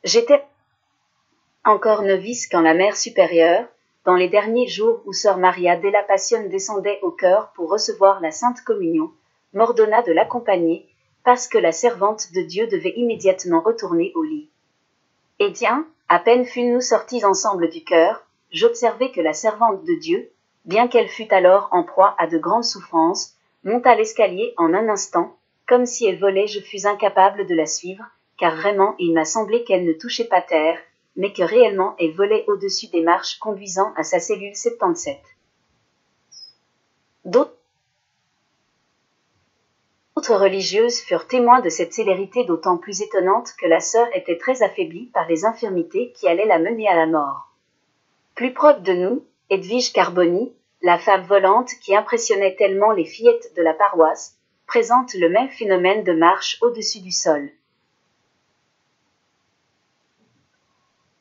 J'étais encore novice quand la Mère supérieure, dans les derniers jours où Sœur Maria della Passione descendait au chœur pour recevoir la Sainte Communion, m'ordonna de l'accompagner, parce que la servante de Dieu devait immédiatement retourner au lit. Eh bien, à peine fûmes-nous sortis ensemble du chœur, j'observai que la servante de Dieu, bien qu'elle fût alors en proie à de grandes souffrances, monta l'escalier en un instant, comme si elle volait. Je fus incapable de la suivre, car vraiment il m'a semblé qu'elle ne touchait pas terre, mais que réellement elle volait au-dessus des marches conduisant à sa cellule 77. D'autres religieuses furent témoins de cette célérité d'autant plus étonnante que la sœur était très affaiblie par les infirmités qui allaient la mener à la mort. Plus proche de nous, Edwige Carboni, la femme volante qui impressionnait tellement les fillettes de la paroisse, présente le même phénomène de marche au-dessus du sol.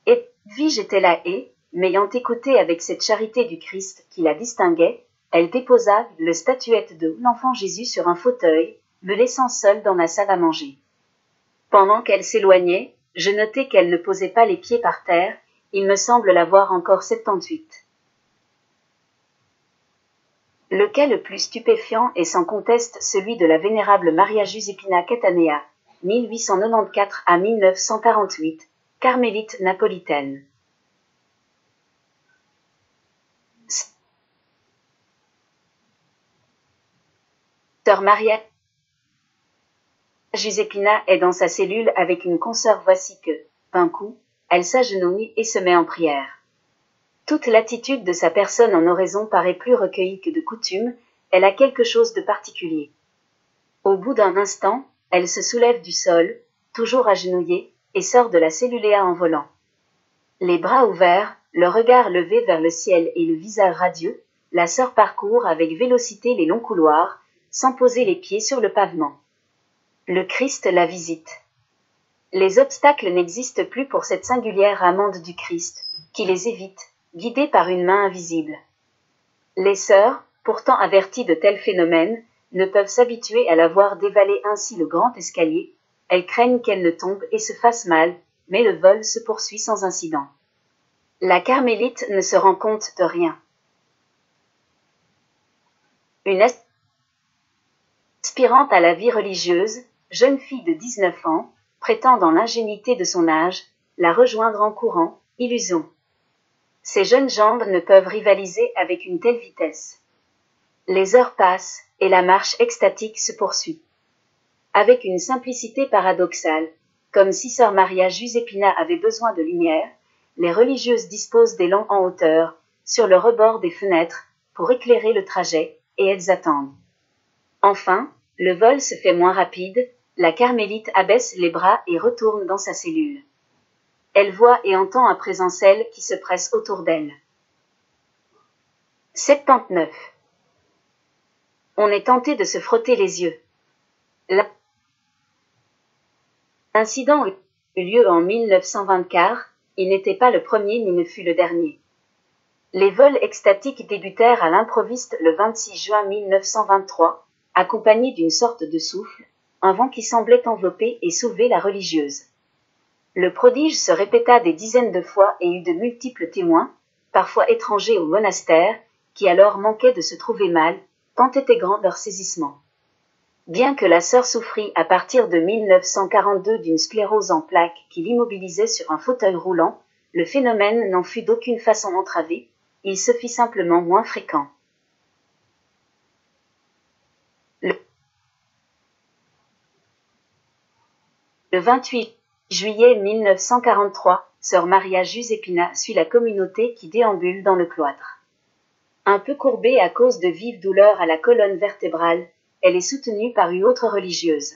Edwige était là et, m'ayant écoutée avec cette charité du Christ qui la distinguait, elle déposa le statuette de l'enfant Jésus sur un fauteuil, me laissant seule dans ma salle à manger. Pendant qu'elle s'éloignait, je notai qu'elle ne posait pas les pieds par terre, il me semble l'avoir encore 78. Le cas le plus stupéfiant est sans conteste celui de la vénérable Maria Giuseppina Cattanea, 1894 à 1948, carmélite napolitaine. Sœur Maria Giuseppina est dans sa cellule avec une consoeur. Voici que, d'un coup, elle s'agenouille et se met en prière. Toute l'attitude de sa personne en oraison paraît plus recueillie que de coutume, elle a quelque chose de particulier. Au bout d'un instant, elle se soulève du sol, toujours agenouillée, et sort de la celluléa en volant. Les bras ouverts, le regard levé vers le ciel et le visage radieux, la sœur parcourt avec vélocité les longs couloirs, sans poser les pieds sur le pavement. Le Christ la visite. Les obstacles n'existent plus pour cette singulière amante du Christ, qui les évite, guidée par une main invisible. Les sœurs, pourtant averties de tels phénomènes, ne peuvent s'habituer à la voir dévaler ainsi le grand escalier, elles craignent qu'elle ne tombe et se fasse mal, mais le vol se poursuit sans incident. La carmélite ne se rend compte de rien. Une aspirante à la vie religieuse, jeune fille de 19 ans, prétend dans l'ingénuité de son âge, la rejoindre en courant, illusion. Ses jeunes jambes ne peuvent rivaliser avec une telle vitesse. Les heures passent, et la marche extatique se poursuit. Avec une simplicité paradoxale, comme si Sœur Maria Giuseppina avait besoin de lumière, les religieuses disposent des lampes en hauteur, sur le rebord des fenêtres, pour éclairer le trajet, et elles attendent. Enfin, le vol se fait moins rapide, la carmélite abaisse les bras et retourne dans sa cellule. Elle voit et entend à présent celles qui se pressent autour d'elle. 79. On est tenté de se frotter les yeux. L'incident eut lieu en 1924, il n'était pas le premier ni ne fut le dernier. Les vols extatiques débutèrent à l'improviste le 26 juin 1923, accompagnés d'une sorte de souffle, un vent qui semblait envelopper et soulever la religieuse. Le prodige se répéta des dizaines de fois et eut de multiples témoins, parfois étrangers au monastère, qui alors manquaient de se trouver mal, tant était grand leur saisissement. Bien que la sœur souffrit à partir de 1942 d'une sclérose en plaques qui l'immobilisait sur un fauteuil roulant, le phénomène n'en fut d'aucune façon entravé, il se fit simplement moins fréquent. Le 28 juillet 1943, Sœur Maria Giuseppina suit la communauté qui déambule dans le cloître. Un peu courbée à cause de vives douleurs à la colonne vertébrale, elle est soutenue par une autre religieuse.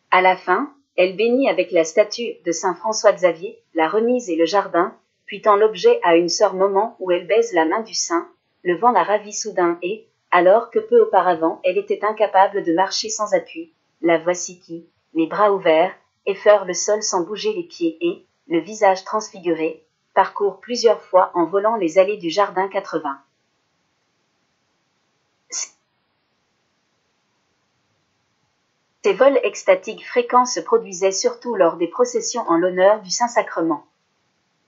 À la fin, elle bénit avec la statue de saint François Xavier, la remise et le jardin, puis tend l'objet à une sœur moment où elle baise la main du saint, le vent la ravit soudain et, alors que peu auparavant elle était incapable de marcher sans appui, la voici qui, les bras ouverts, effleure le sol sans bouger les pieds et, le visage transfiguré, parcourt plusieurs fois en volant les allées du jardin 80. Ces vols extatiques fréquents se produisaient surtout lors des processions en l'honneur du Saint-Sacrement.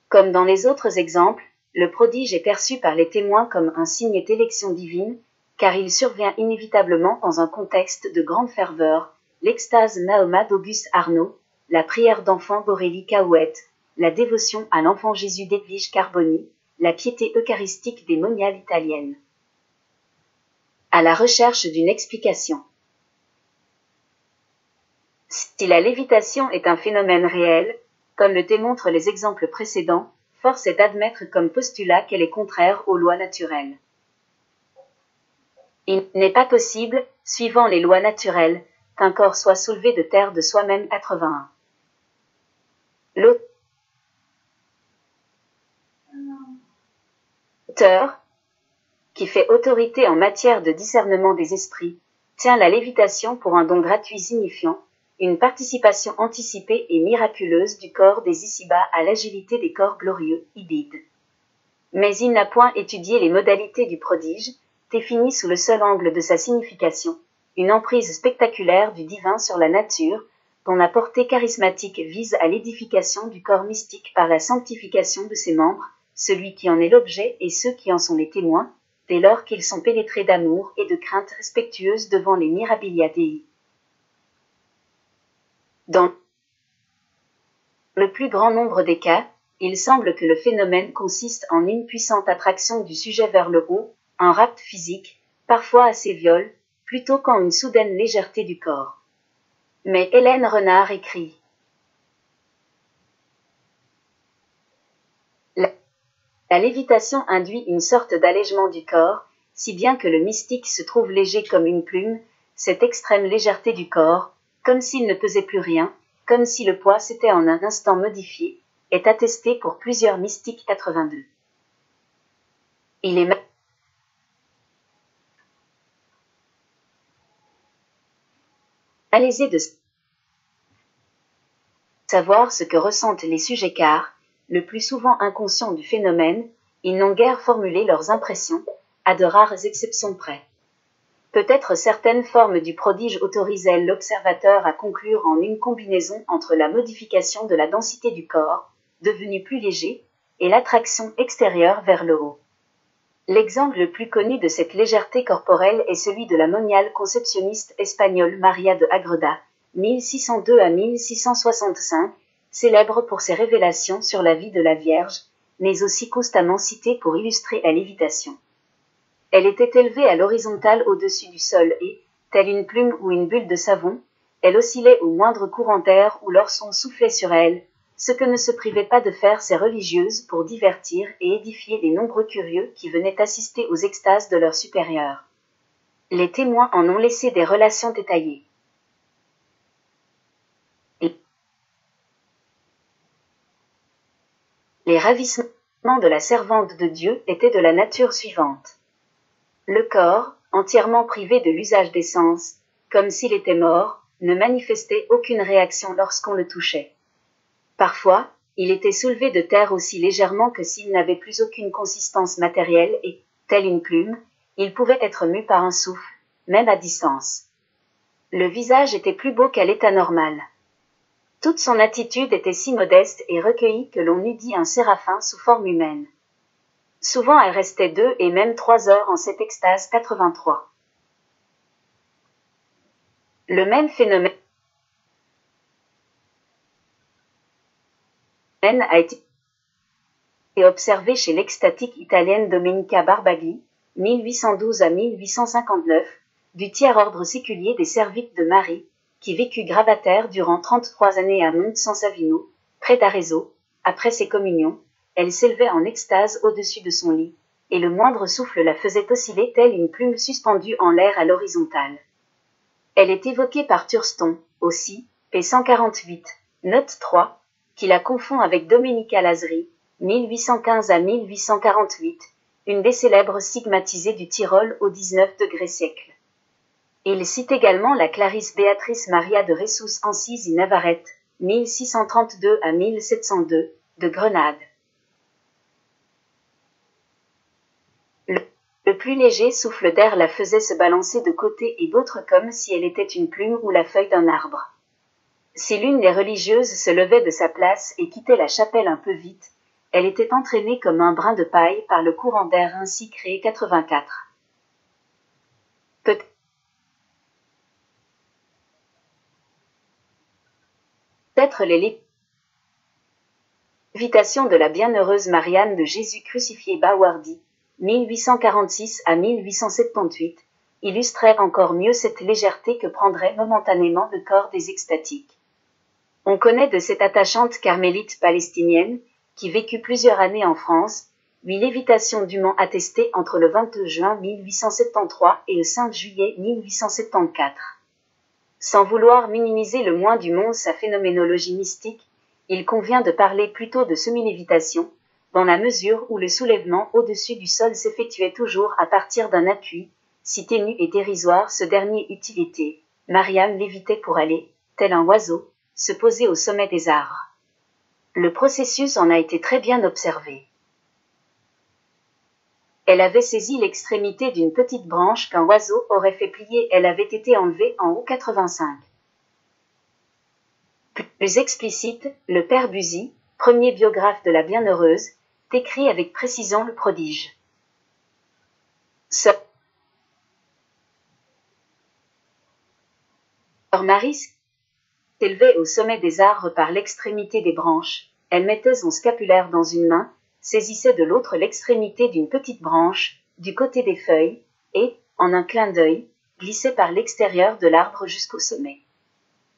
Comme dans les autres exemples, le prodige est perçu par les témoins comme un signe d'élection divine, car il survient inévitablement dans un contexte de grande ferveur, l'extase Mahoma d'Auguste Arnaud, la prière d'enfant d'Aurélie Caouette, la dévotion à l'enfant Jésus d'Edwige Carboni, la piété eucharistique des moniales italiennes. À la recherche d'une explication. Si la lévitation est un phénomène réel, comme le démontrent les exemples précédents, force est d'admettre comme postulat qu'elle est contraire aux lois naturelles. Il n'est pas possible, suivant les lois naturelles, qu'un corps soit soulevé de terre de soi-même. 81. L'auteur, qui fait autorité en matière de discernement des esprits, tient la lévitation pour un don gratuit signifiant une participation anticipée et miraculeuse du corps des ici-bas à l'agilité des corps glorieux, hybrides. Mais il n'a point étudié les modalités du prodige, définies sous le seul angle de sa signification, une emprise spectaculaire du divin sur la nature, dont la portée charismatique vise à l'édification du corps mystique par la sanctification de ses membres, celui qui en est l'objet et ceux qui en sont les témoins, dès lors qu'ils sont pénétrés d'amour et de crainte respectueuse devant les mirabilia Dei. Dans le plus grand nombre des cas, il semble que le phénomène consiste en une puissante attraction du sujet vers le haut, un rapt physique, parfois assez viol, plutôt qu'en une soudaine légèreté du corps. Mais Hélène Renard écrit La lévitation induit une sorte d'allègement du corps, si bien que le mystique se trouve léger comme une plume, cette extrême légèreté du corps, comme s'il ne pesait plus rien, comme si le poids s'était en un instant modifié, est attesté pour plusieurs mystiques. 82. Il est malaisé de savoir ce que ressentent les sujets car, le plus souvent inconscients du phénomène, ils n'ont guère formulé leurs impressions, à de rares exceptions près. Peut-être certaines formes du prodige autorisaient l'observateur à conclure en une combinaison entre la modification de la densité du corps, devenu plus léger, et l'attraction extérieure vers le haut. L'exemple le plus connu de cette légèreté corporelle est celui de la moniale conceptionniste espagnole Maria de Agreda, 1602 à 1665, célèbre pour ses révélations sur la vie de la Vierge, mais aussi constamment citée pour illustrer la lévitation. Elle était élevée à l'horizontale au-dessus du sol et, telle une plume ou une bulle de savon, elle oscillait au moindre courant d'air ou lorsqu'on soufflait sur elle, ce que ne se privaient pas de faire ces religieuses pour divertir et édifier les nombreux curieux qui venaient assister aux extases de leurs supérieurs. Les témoins en ont laissé des relations détaillées. Les ravissements de la servante de Dieu étaient de la nature suivante. Le corps, entièrement privé de l'usage des sens, comme s'il était mort, ne manifestait aucune réaction lorsqu'on le touchait. Parfois, il était soulevé de terre aussi légèrement que s'il n'avait plus aucune consistance matérielle et, telle une plume, il pouvait être mu par un souffle, même à distance. Le visage était plus beau qu'à l'état normal. Toute son attitude était si modeste et recueillie que l'on eût dit un séraphin sous forme humaine. Souvent elle restait 2 et même 3 heures en cette extase. 83. Le même phénomène a été observé chez l'extatique italienne Domenica Barbagli, 1812 à 1859, du tiers ordre séculier des Servites de Marie, qui vécut gravataire durant 33 années à Monte San Savino, près d'Arezzo. Après ses communions, elle s'élevait en extase au-dessus de son lit, et le moindre souffle la faisait osciller telle une plume suspendue en l'air à l'horizontale. Elle est évoquée par Thurston, aussi, p. 148, note 3, qui la confond avec Domenica Lazari, 1815 à 1848, une des célèbres stigmatisées du Tyrol au XIX siècle. Il cite également la Clarisse Béatrice Maria de Ressus Ancisi Navarrete, 1632 à 1702, de Grenade. Le plus léger souffle d'air la faisait se balancer de côté et d'autre comme si elle était une plume ou la feuille d'un arbre. Si l'une des religieuses se levait de sa place et quittait la chapelle un peu vite, elle était entraînée comme un brin de paille par le courant d'air ainsi créé 84. Peut-être les lévitations de la bienheureuse Marianne de Jésus crucifié Bawardi, 1846 à 1878, illustraient encore mieux cette légèreté que prendrait momentanément le corps des extatiques. On connaît de cette attachante carmélite palestinienne, qui vécut plusieurs années en France, 8 lévitations dûment attestées entre le 22 juin 1873 et le 5 juillet 1874. Sans vouloir minimiser le moins du monde sa phénoménologie mystique, il convient de parler plutôt de semi-lévitation, dans la mesure où le soulèvement au-dessus du sol s'effectuait toujours à partir d'un appui, si ténu et dérisoire ce dernier eût-il été. Marianne lévitait pour aller, tel un oiseau, se poser au sommet des arbres. Le processus en a été très bien observé. Elle avait saisi l'extrémité d'une petite branche qu'un oiseau aurait fait plier, elle avait été enlevée en haut 85. Plus explicite, le père Buzy, premier biographe de la bienheureuse, décrit avec précision le prodige. Sœur Marie s'élevait au sommet des arbres par l'extrémité des branches, elle mettait son scapulaire dans une main, saisissait de l'autre l'extrémité d'une petite branche, du côté des feuilles, et, en un clin d'œil, glissait par l'extérieur de l'arbre jusqu'au sommet.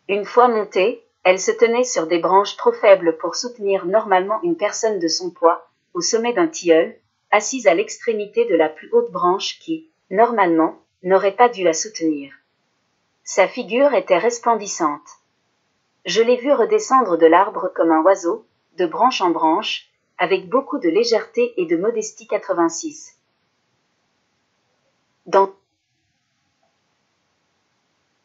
Une fois montée, elle se tenait sur des branches trop faibles pour soutenir normalement une personne de son poids, au sommet d'un tilleul, assise à l'extrémité de la plus haute branche qui, normalement, n'aurait pas dû la soutenir. Sa figure était resplendissante. Je l'ai vue redescendre de l'arbre comme un oiseau, de branche en branche, avec beaucoup de légèreté et de modestie 86. Dans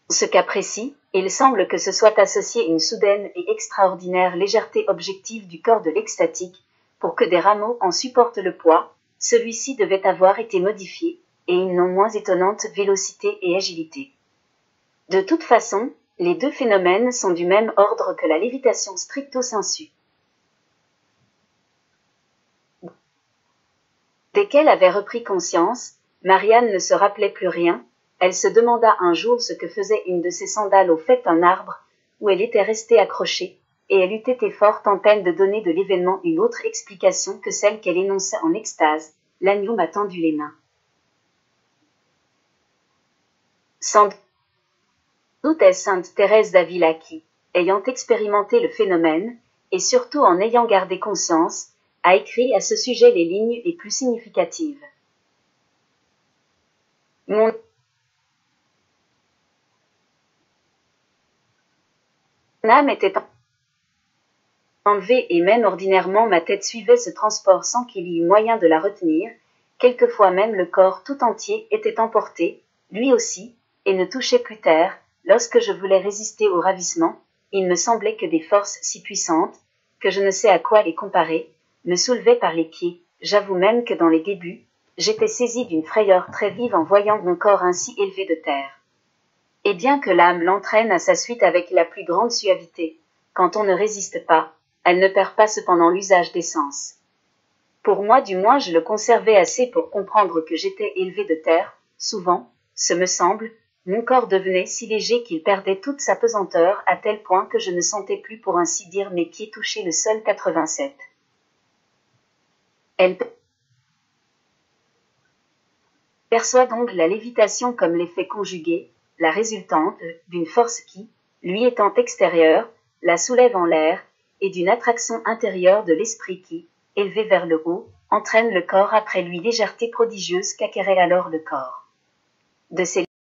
ce cas précis, il semble que se soit associée une soudaine et extraordinaire légèreté objective du corps de l'extatique, pour que des rameaux en supportent le poids, celui-ci devait avoir été modifié, et une non moins étonnante vélocité et agilité. De toute façon, les deux phénomènes sont du même ordre que la lévitation stricto sensu. Dès qu'elle avait repris conscience, Marianne ne se rappelait plus rien, elle se demanda un jour ce que faisait une de ses sandales au fait d'un arbre, où elle était restée accrochée, et elle eût été fort en peine de donner de l'événement une autre explication que celle qu'elle énonçait en extase, l'agneau m'a tendu les mains. Sans doute est sainte Thérèse d'Avila qui, ayant expérimenté le phénomène, et surtout en ayant gardé conscience, a écrit à ce sujet les lignes les plus significatives. Mon âme était enlevée et même ordinairement ma tête suivait ce transport sans qu'il y eût moyen de la retenir, quelquefois même le corps tout entier était emporté, lui aussi, et ne touchait plus terre. Lorsque je voulais résister au ravissement, il me semblait que des forces si puissantes, que je ne sais à quoi les comparer, me soulevaient par les pieds. J'avoue même que dans les débuts, j'étais saisie d'une frayeur très vive en voyant mon corps ainsi élevé de terre. Et bien que l'âme l'entraîne à sa suite avec la plus grande suavité, quand on ne résiste pas, elle ne perd pas cependant l'usage des sens. Pour moi du moins je le conservais assez pour comprendre que j'étais élevé de terre, souvent, ce me semble, mon corps devenait si léger qu'il perdait toute sa pesanteur à tel point que je ne sentais plus pour ainsi dire mes pieds toucher le sol 87. Elle perçoit donc la lévitation comme l'effet conjugué, la résultante d'une force qui, lui étant extérieure, la soulève en l'air, et d'une attraction intérieure de l'esprit qui, élevé vers le haut, entraîne le corps après lui légèreté prodigieuse qu'acquérait alors le corps. De ces